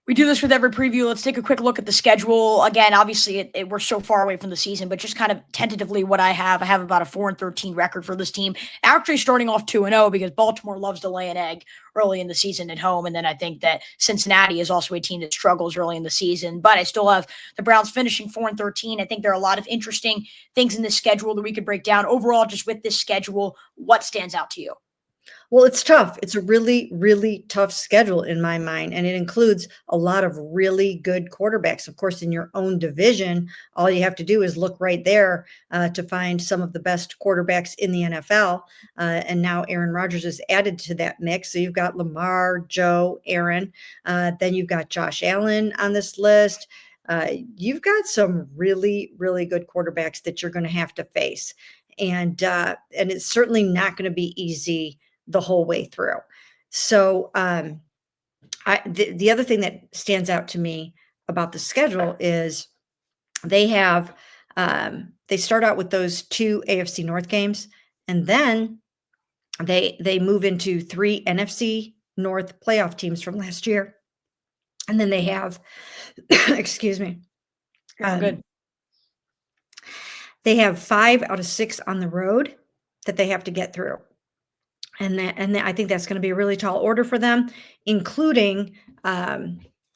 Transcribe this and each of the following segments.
We do this with every preview. Let's take a quick look at the schedule. Again, obviously, we're so far away from the season, but just kind of tentatively what I have. I have about a 4-13 record for this team. Actually, starting off 2-0 because Baltimore loves to lay an egg early in the season at home, and then I think that Cincinnati is also a team that struggles early in the season. But I still have the Browns finishing 4-13. I think there are a lot of interesting things in this schedule that we could break down. Overall, just with this schedule, what stands out to you? Well, it's tough. It's a really, really tough schedule in my mind, and it includes a lot of really good quarterbacks. Of course, in your own division, all you have to do is look right there to find some of the best quarterbacks in the NFL. And now Aaron Rodgers is added to that mix. So you've got Lamar, Joe, Aaron. Then you've got Josh Allen on this list. You've got some really, really good quarterbacks that you're going to have to face, and it's certainly not going to be easy the whole way through. So the other thing that stands out to me about the schedule is they have they start out with those 2 AFC North games, and then they move into 3 NFC North playoff teams from last year, and then they have excuse me. Good. They have 5 out of 6 on the road that they have to get through. And I think that's going to be a really tall order for them, including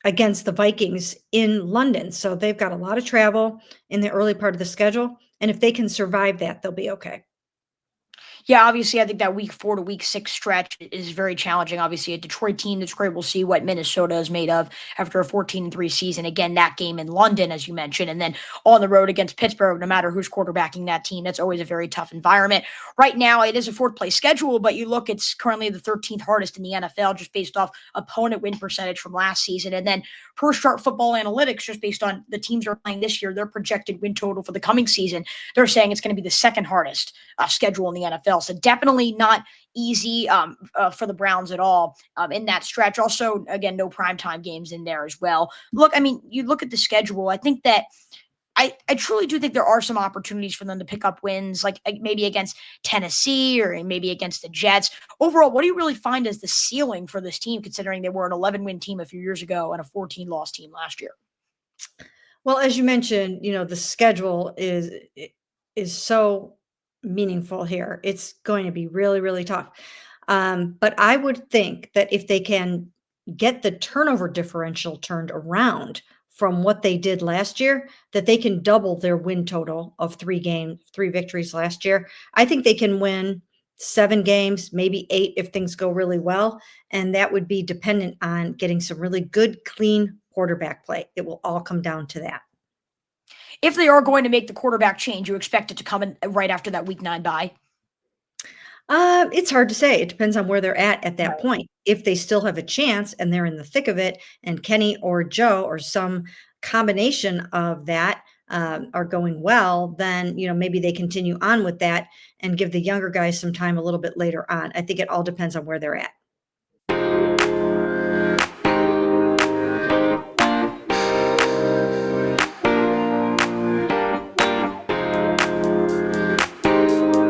against the Vikings in London. So they've got a lot of travel in the early part of the schedule. And if they can survive that, they'll be okay. Yeah, obviously, I think that week 4 to week 6 stretch is very challenging. Obviously, a Detroit team that's great. We'll see what Minnesota is made of after a 14-3 season. Again, that game in London, as you mentioned, and then on the road against Pittsburgh, no matter who's quarterbacking that team, that's always a very tough environment. Right now, it is a 4th place schedule, but you look, it's currently the 13th hardest in the NFL just based off opponent win percentage from last season. And then per start football analytics, just based on the teams that are playing this year, their projected win total for the coming season, they're saying it's going to be the 2nd hardest schedule in the NFL. So definitely not easy for the Browns at all in that stretch. Also, again, no primetime games in there as well. Look, I mean, you look at the schedule, I think that I truly do think there are some opportunities for them to pick up wins, like maybe against Tennessee or maybe against the Jets. Overall, what do you really find as the ceiling for this team, considering they were an 11-win team a few years ago and a 14-loss team last year? Well, as you mentioned, the schedule is so meaningful here. It's going to be really, really tough. But I would think that if they can get the turnover differential turned around from what they did last year, that they can double their win total of 3 victories last year. I think they can win 7 games, maybe 8 if things go really well. And that would be dependent on getting some really good, clean quarterback play. It will all come down to that. If they are going to make the quarterback change, you expect it to come in right after that week 9 bye? It's hard to say. It depends on where they're at that point. If they still have a chance and they're in the thick of it, and Kenny or Joe or some combination of that are going well, then maybe they continue on with that and give the younger guys some time a little bit later on. I think it all depends on where they're at.